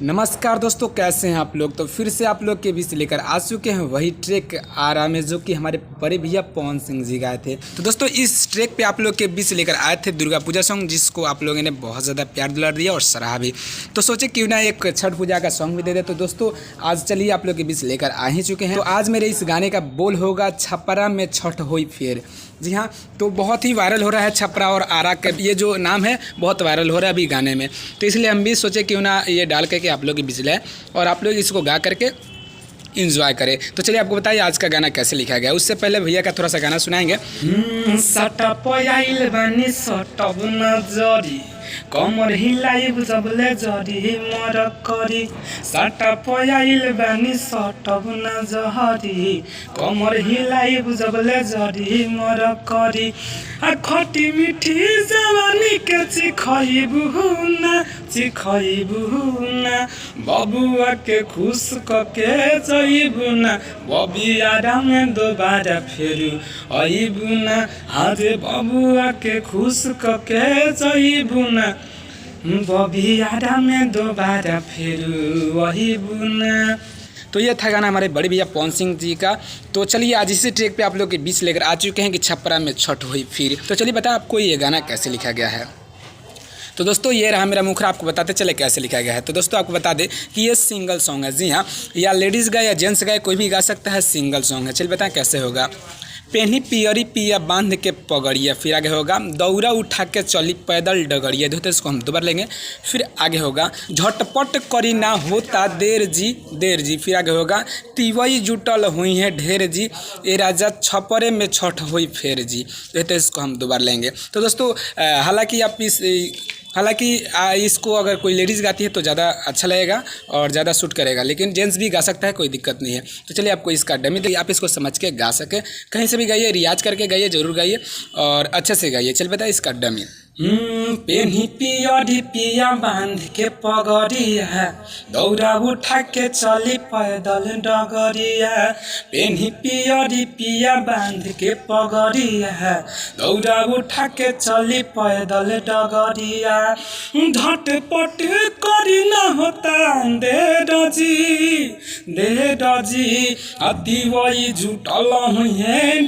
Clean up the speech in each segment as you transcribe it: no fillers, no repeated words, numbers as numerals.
नमस्कार दोस्तों, कैसे हैं आप लोग। तो फिर से आप लोग के बीच लेकर आ चुके हैं वही ट्रैक आरा में जो कि हमारे बड़े भैया पवन सिंह जी गाए थे। तो दोस्तों इस ट्रैक पे आप लोग के बीच लेकर आए थे दुर्गा पूजा सॉन्ग, जिसको आप लोगों ने बहुत ज़्यादा प्यार दुलार दिया और सराहा भी। तो सोचे क्यों ना एक छठ पूजा का सॉन्ग भी दे दे। तो दोस्तों आज चलिए आप लोग के बीच लेकर आ ही चुके हैं। तो आज मेरे इस गाने का बोल होगा छपरा में छठ होई फेर। जी हाँ, तो बहुत ही वायरल हो रहा है छपरा और आरा का ये जो नाम है, बहुत वायरल हो रहा है अभी गाने में। तो इसलिए हम भी सोचे क्यों ना ये डाल करके आप लोग के बीच लाए और आप लोग इसको गा करके इंजॉय करें। तो चलिए आपको बताइए आज का गाना कैसे लिखा गया। उससे पहले भैया का थोड़ा सा गाना सुनाएंगे। कमर हिलाइब जबले जरी मर करी साटा पयाइल बानी सटब न जहरी कमर हिलाइब जबले जरी मर करी आ खटी मिठी जवानी के चिखइबु ना बबुआ के खुश कके जइबु ना बबियारा में दोबारा फेरू अइबु ना हाजे बबुआ के खुश कके जइबु ना बबियारा में दोबारा फेरू वही बुना। तो ये था गाना हमारे बड़े भैया पवन सिंह जी का। तो चलिए आज इसी ट्रैक पे आप लोग के बीच लेकर आ चुके हैं कि छपरा में छठ हुई फिर। तो चलिए बताएं आपको ये गाना कैसे लिखा गया है। तो दोस्तों ये रहा मेरा मुखरा, आपको बताते चले कैसे लिखा गया है। तो दोस्तों आपको बता दें कि ये सिंगल सॉन्ग है। जी हाँ, या लेडीज़ गाए या जेंट्स गाए कोई भी गा सकता है, सिंगल सॉन्ग है। चलिए बताएं कैसे होगा। पेन्ही पियरी पिया बांध के पगड़िया, फिर आगे होगा दौरा उठा के चली पैदल डगड़िया। देखते इसको हम दोबारा लेंगे। फिर आगे होगा झटपट करी ना होता देर जी। फिर आगे होगा तिवई जुटल हुई है ढेर जी, ए राजा छपरे में छठ हुई फेर जी। देखते इसको हम दोबारा लेंगे। तो दोस्तों हालांकि इसको अगर कोई लेडीज़ गाती है तो ज़्यादा अच्छा लगेगा और ज़्यादा सूट करेगा, लेकिन जेंट्स भी गा सकता है, कोई दिक्कत नहीं है। तो चलिए आपको इसका डमी तो आप इसको समझ के गा सके, कहीं से भी गाइए, रियाज करके गाइए, ज़रूर गाइए और अच्छे से गाइए। चल बताइए इसका डमी। पेन्ही पियरी पिया बांध के पगड़िया दौरा उठा के चली पैदल डगरिया। पेन्ही पियरी पिया बांध के पगड़िया दौरा उठा के चली पैदल डगरिया। झटपट करी न होता देर जी अति वही जुटल हुई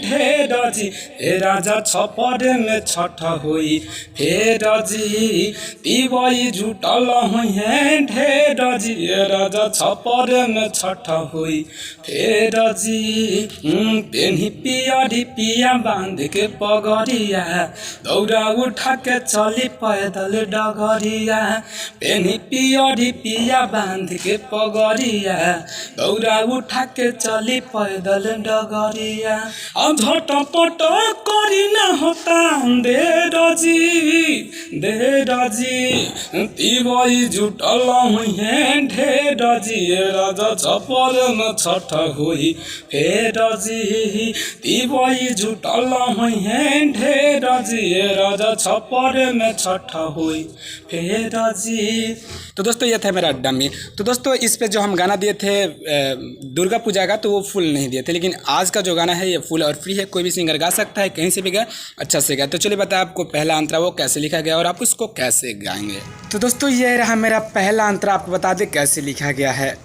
ढेर जी, ए राजा छपरे में छठ हुई फेर जी तिवई जुटल हुई ढेर जी, ए राजा छपरे में छठ हुई फेर जी। पेन्ही पियरी पिया बांध के पगड़िया दौरा उठा के चली पैदल डगरिया। पेन्ही पियरी पिया बांध के पगड़िया दौरा उठा के चली पैदल डगरिया। अब झटपट करी ना होता देर जी तिवई जुटल हुई ढेर जी, राजा छपर में छठ हुई फेर जी तिवई जुटल हुई ढेर जी, राजा छपर में छठ हुई फेर जी। तो दोस्तों ये था मेरा डमी। तो दोस्तों इस पे जो हम गाना दिए थे दुर्गा पूजा का, तो वो फुल नहीं दिए थे, लेकिन आज का जो गाना है ये फुल और फ्री है, कोई भी सिंगर गा सकता है, कहीं से भी गाए, अच्छा से गाए। तो चलिए बताएं आपको पहला अंतरा वो कैसे लिखा गया और आप उसको कैसे गाएंगे। तो दोस्तों ये रहा मेरा पहला अंतरा, आपको बता दें कैसे लिखा गया है।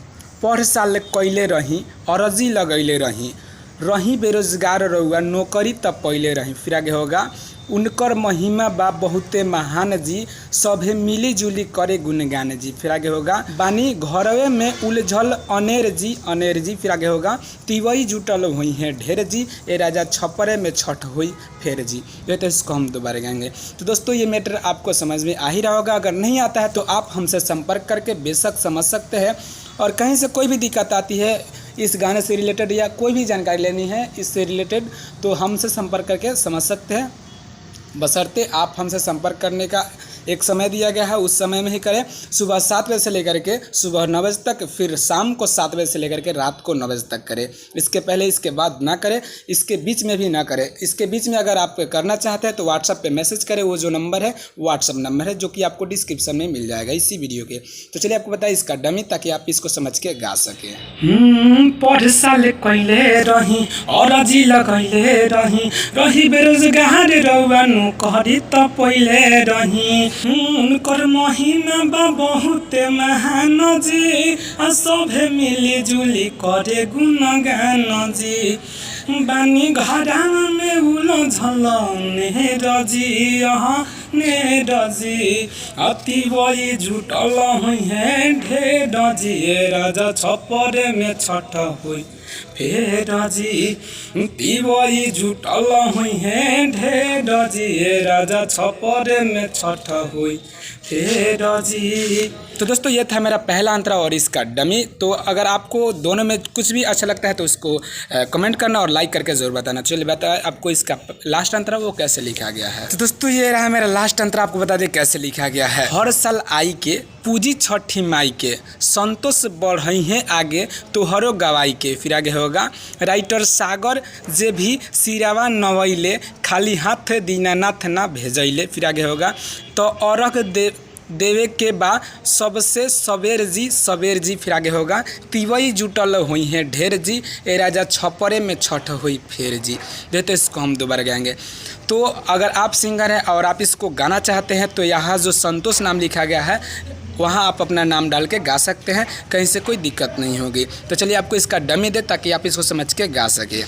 पढ़ साल कैले रही अरजी लगैले रही बेरोजगार रहुआ नौकरी तब पहले रही। फिर आगे होगा उनकर महिमा बा बहुते महान जी, सभे मिली जुली करे गुणगान जी। फिर आगे होगा बानी घरवे में उलझल अनेर जी। फिर आगे होगा तिवई जुटल हुई है ढेर जी, ए राजा छपरे में छठ हुई फेर जी। ये तो इसको हम दोबारा गाएंगे। तो दोस्तों ये मैटर आपको समझ में आ ही रहा होगा। अगर नहीं आता है तो आप हमसे संपर्क करके बेशक समझ सकते हैं, और कहीं से कोई भी दिक्कत आती है इस गाने से रिलेटेड या कोई भी जानकारी लेनी है इससे रिलेटेड, तो हमसे संपर्क करके समझ सकते हैं, बशर्ते आप हमसे संपर्क करने का एक समय दिया गया है, उस समय में ही करें। सुबह 7 बजे से लेकर के सुबह 9 बजे तक, फिर शाम को 7 बजे से लेकर के रात को 9 बजे तक करें। इसके पहले इसके बाद ना करें, इसके बीच में भी ना करें। इसके बीच में अगर आप करना चाहते हैं तो व्हाट्सएप पे मैसेज करें। वो जो नंबर है व्हाट्सएप नंबर है जो कि आपको डिस्क्रिप्शन में मिल जाएगा इसी वीडियो के। तो चलिए आपको बताइए इसका डमी, ताकि आप इसको समझ के गा सकें। पढ़ साल कैले रही और जिला कैले रही बेरोजगार रउआ नौकरी त पहिले रही उनकर महिमा बा बहुत महान जी सभे मिली जुली करे गुणगान जी बानी घरा में उलझल नेरजी नेरजी अति बड़ी जुटल हुई है ढेर जी राजा छपर में छठ हुई फेर जी तिवई जुटल हुई है ढेर जी राजा छपर में छठ हुई फेर जी। तो दोस्तों ये था मेरा पहला अंतरा और इसका डमी। तो अगर आपको दोनों में कुछ भी अच्छा लगता है तो उसको कमेंट करना और लाइक करके ज़रूर बताना। चलिए बताया आपको इसका लास्ट अंतरा वो कैसे लिखा गया है। तो दोस्तों ये रहा मेरा लास्ट अंतरा, आपको बता दें कैसे लिखा गया है। हर साल आई के पूजी छठी माई के संतोष बढ़ई है आगे तोहरो गवाई के। फिर आगे होगा राइटर सागर जे भी सिरावा नवैले खाली हाथ दीनानाथ ना भेजैले। फिर आगे होगा तो औरख देवे के बा सबसे सवेर जी। फिर आगे होगा तिवई जुटल हुई हैं ढेर जी ए राजा छपरे में छठ हुई फेर जी। देखते इसको हम दोबारा गाएंगे। तो अगर आप सिंगर हैं और आप इसको गाना चाहते हैं तो यहाँ जो संतोष नाम लिखा गया है वहाँ आप अपना नाम डाल के गा सकते हैं, कहीं से कोई दिक्कत नहीं होगी। तो चलिए आपको इसका डमी दे ताकि आप इसको समझ के गा सके।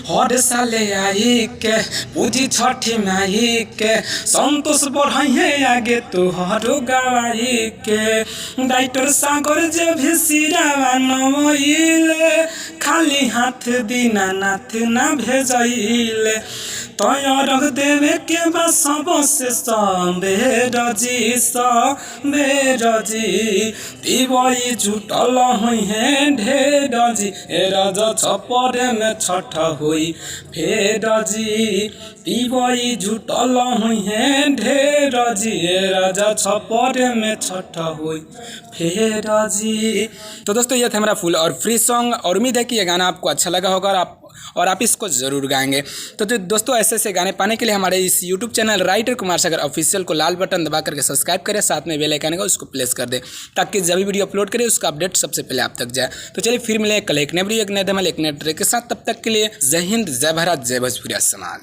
हर साले आई के पूजी छठी माई के संतोष बढ़ई है आगे तोहरो गवाई के। राइटर सागर जे भी सिरावा नवैले खाली हाथ दीनानाथ ना भेजैले तैयार देवे के बा सबसे सवेर जी तिवई जुटल हुई है ढेर जी ए राजा छपर में छठ हुई फेर जी तिवई जुटल हुई है ढेर जी ए राजा छपर में छठ हुई फेर जी। तो दोस्तों ये था मेरा फुल और फ्री सॉन्ग और उम्मीद है कि ये गाना आपको अच्छा लगा होगा और आप इसको ज़रूर गाएंगे। तो दोस्तों ऐसे गाने पाने के लिए हमारे इस YouTube channel writer Kumar Sagar official को लाल बटन दबा करके सब्सक्राइब करें, साथ में बेल आइकन का उसको प्रेस कर दें ताकि जब भी वीडियो अपलोड करें उसका अपडेट सबसे पहले आप तक जाए। तो चलिए फिर मिले कल एक नए वीडियो एक नए धमाल एक नए ट्रैक के साथ। तब तक के लिए जय हिंद, जय भारत, जय भोजपुरिया समाज।